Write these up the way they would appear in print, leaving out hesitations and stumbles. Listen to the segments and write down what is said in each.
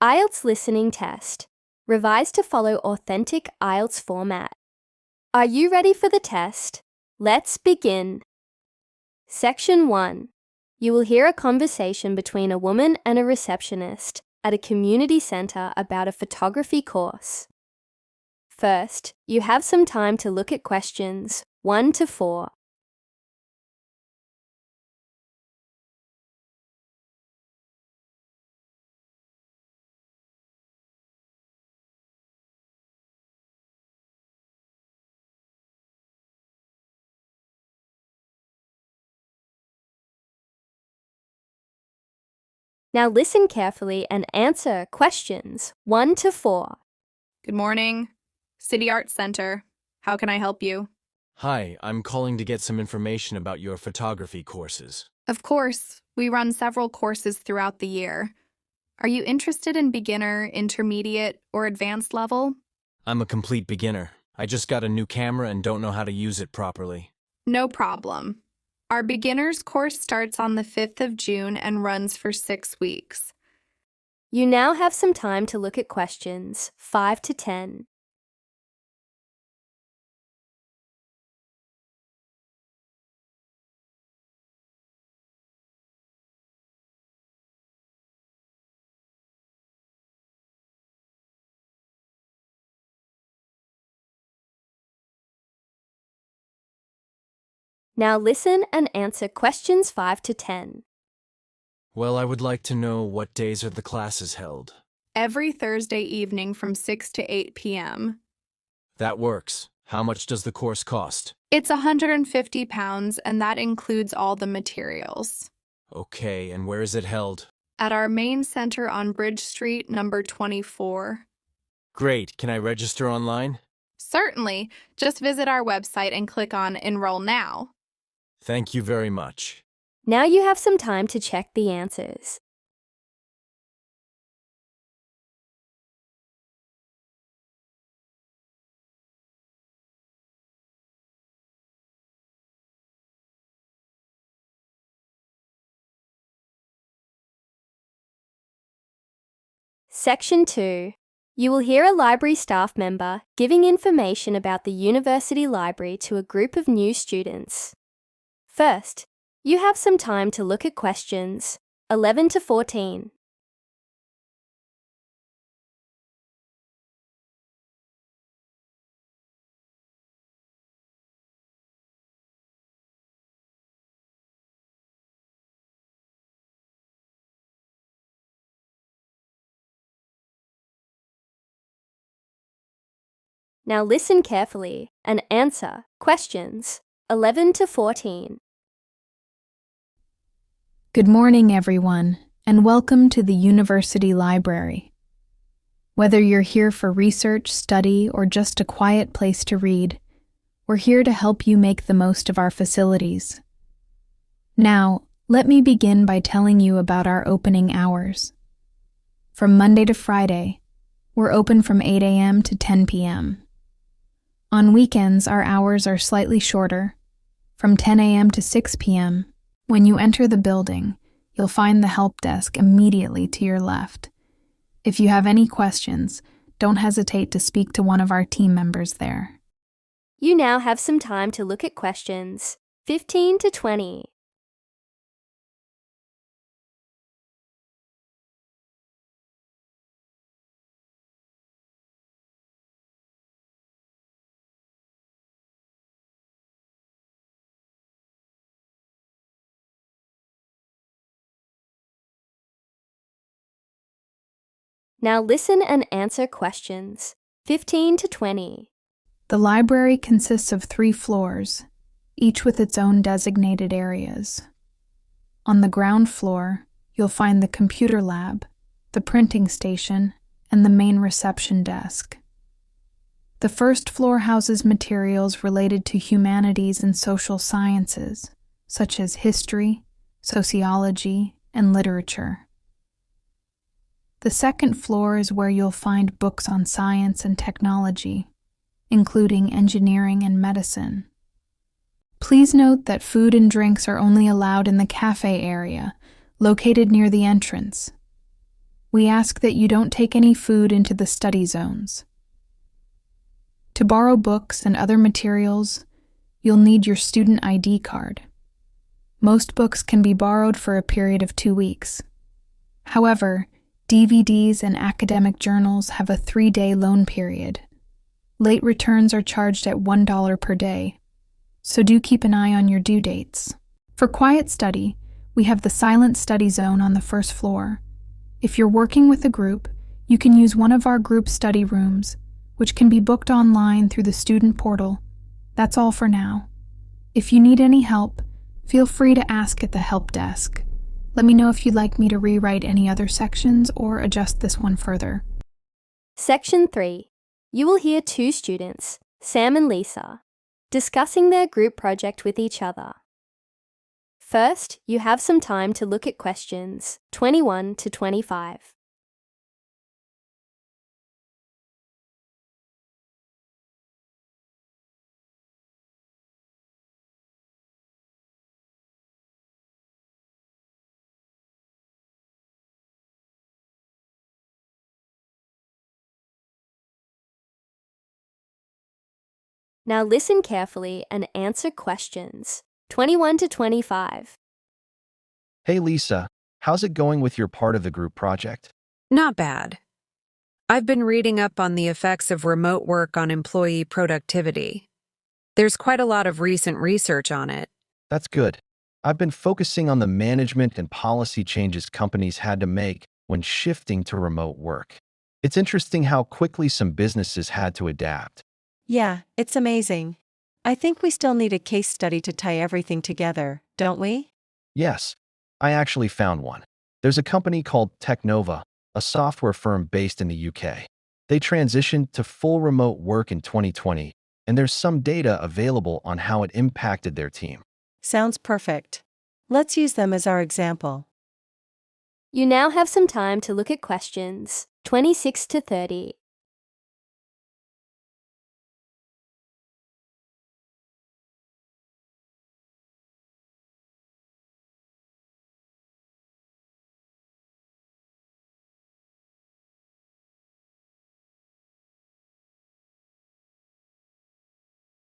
IELTS Listening Test. Revise to follow authentic IELTS format. Are you ready for the test? Let's begin. Section 1. You will hear a conversation between a woman and a receptionist at a community centre about a photography course. First, you have some time to look at questions 1 to 4. Now listen carefully and answer questions 1 to 4. Good morning. City Arts Center. How can I help you? Hi, I'm calling to get some information about your photography courses. Of course, we run several courses throughout the year. Are you interested in beginner, intermediate, or advanced level? I'm a complete beginner. I just got a new camera and don't know how to use it properly. No problem. Our beginners course starts on the 5th of June and runs for 6 weeks. You now have some time to look at questions 5 to 10. Now listen and answer questions 5 to 10. Well, I would like to know what days are the classes held. Every Thursday evening from 6 to 8 p.m. That works. How much does the course cost? It's £150 and that includes all the materials. Okay, and where is it held? At our main center on Bridge Street, number 24. Great. Can I register online? Certainly. Just visit our website and click on Enroll Now. Thank you very much. Now you have some time to check the answers. Section 2. You will hear a library staff member giving information about the university library to a group of new students. First, you have some time to look at questions 11 to 14. Now listen carefully and answer questions 11 to 14. Good morning, everyone, and welcome to the University Library. Whether you're here for research, study, or just a quiet place to read, we're here to help you make the most of our facilities. Now, let me begin by telling you about our opening hours. From Monday to Friday, we're open from 8 a.m. to 10 p.m. On weekends, our hours are slightly shorter, from 10 a.m. to 6 p.m. When you enter the building, you'll find the help desk immediately to your left. If you have any questions, don't hesitate to speak to one of our team members there. You now have some time to look at questions 15 to 20. Now listen and answer questions 15 to 20. The library consists of 3 floors, each with its own designated areas. On the ground floor, you'll find the computer lab, the printing station, and the main reception desk. The first floor houses materials related to humanities and social sciences, such as history, sociology, and literature. The second floor is where you'll find books on science and technology, including engineering and medicine. Please note that food and drinks are only allowed in the cafe area, located near the entrance. we ask that you don't take any food into the study zones. To borrow books and other materials, you'll need your student ID card. Most books can be borrowed for a period of 2 weeks. However, DVDs and academic journals have a 3-day loan period. Late returns are charged at $1 per day, so do keep an eye on your due dates. For quiet study, we have the silent study zone on the first floor. If you're working with a group, you can use one of our group study rooms, which can be booked online through the student portal. That's all for now. If you need any help, feel free to ask at the help desk. Let me know if you'd like me to rewrite any other sections or adjust this one further. Section 3. You will hear 2 students, Sam and Lisa, discussing their group project with each other. First, you have some time to look at questions 21 to 25. Now listen carefully and answer questions 21 to 25. Hey Lisa, how's it going with your part of the group project? Not bad. I've been reading up on the effects of remote work on employee productivity. There's quite a lot of recent research on it. That's good. I've been focusing on the management and policy changes companies had to make when shifting to remote work. It's interesting how quickly some businesses had to adapt. Yeah, it's amazing. I think we still need a case study to tie everything together, don't we? Yes, I actually found one. There's a company called Technova, a software firm based in the UK. They transitioned to full remote work in 2020, and there's some data available on how it impacted their team. Sounds perfect. Let's use them as our example. You now have some time to look at questions 26 to 30.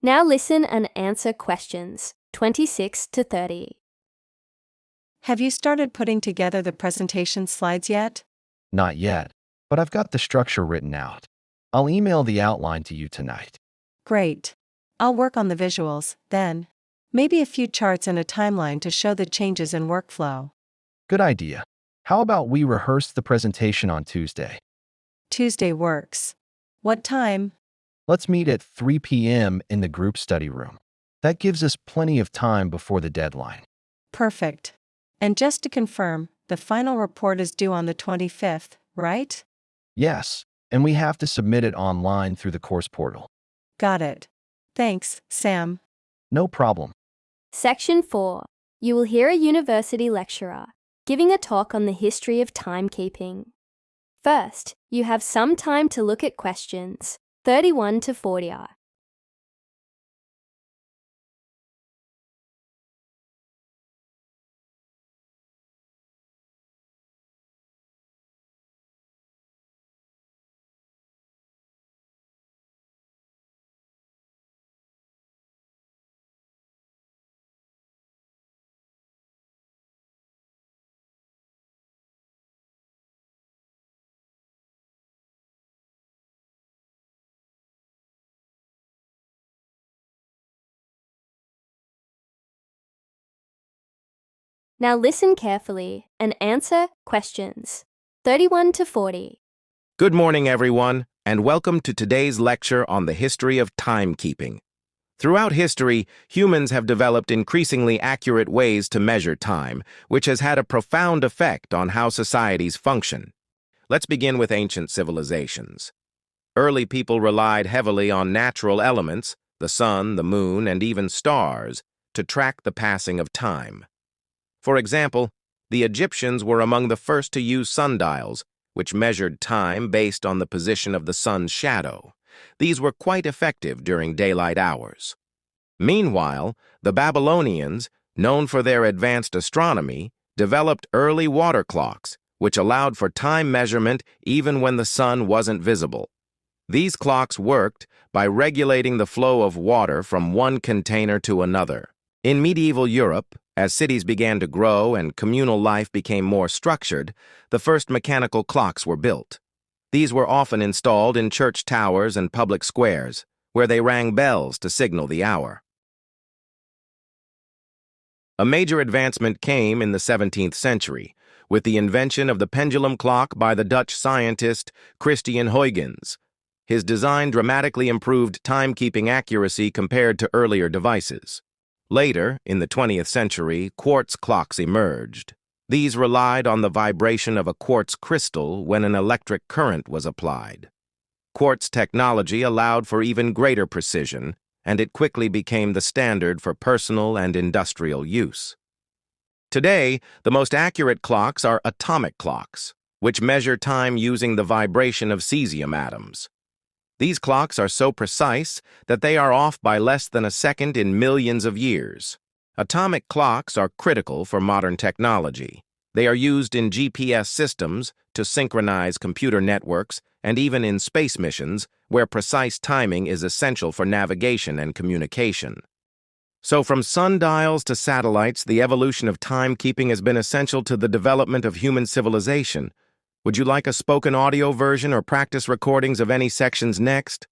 Now listen and answer questions 26 to 30. Have you started putting together the presentation slides yet? Not yet, but I've got the structure written out. I'll email the outline to you tonight. Great. I'll work on the visuals, then. Maybe a few charts and a timeline to show the changes in workflow. Good idea. How about we rehearse the presentation on Tuesday? Tuesday works. What time? Let's meet at 3 p.m. in the group study room. That gives us plenty of time before the deadline. Perfect. And just to confirm, the final report is due on the 25th, right? Yes, and we have to submit it online through the course portal. Got it. Thanks, Sam. No problem. Section 4. You will hear a university lecturer giving a talk on the history of timekeeping. First, you have some time to look at questions 31 to 40. Now listen carefully and answer questions 31 to 40. Good morning, everyone, and welcome to today's lecture on the history of timekeeping. Throughout history, humans have developed increasingly accurate ways to measure time, which has had a profound effect on how societies function. Let's begin with ancient civilizations. Early people relied heavily on natural elements, the sun, the moon, and even stars, to track the passing of time. For example, the Egyptians were among the first to use sundials, which measured time based on the position of the sun's shadow. These were quite effective during daylight hours. Meanwhile, the Babylonians, known for their advanced astronomy, developed early water clocks, which allowed for time measurement even when the sun wasn't visible. These clocks worked by regulating the flow of water from one container to another. In medieval Europe, as cities began to grow and communal life became more structured, the first mechanical clocks were built. These were often installed in church towers and public squares, where they rang bells to signal the hour. A major advancement came in the 17th century, with the invention of the pendulum clock by the Dutch scientist Christian Huygens. His design dramatically improved timekeeping accuracy compared to earlier devices. Later, in the 20th century, quartz clocks emerged. These relied on the vibration of a quartz crystal when an electric current was applied. Quartz technology allowed for even greater precision, and it quickly became the standard for personal and industrial use. Today, the most accurate clocks are atomic clocks, which measure time using the vibration of cesium atoms. These clocks are so precise that they are off by less than a second in millions of years. Atomic clocks are critical for modern technology. They are used in GPS systems to synchronize computer networks and even in space missions where precise timing is essential for navigation and communication. So from sundials to satellites, the evolution of timekeeping has been essential to the development of human civilization. Would you like a spoken audio version or practice recordings of any sections next?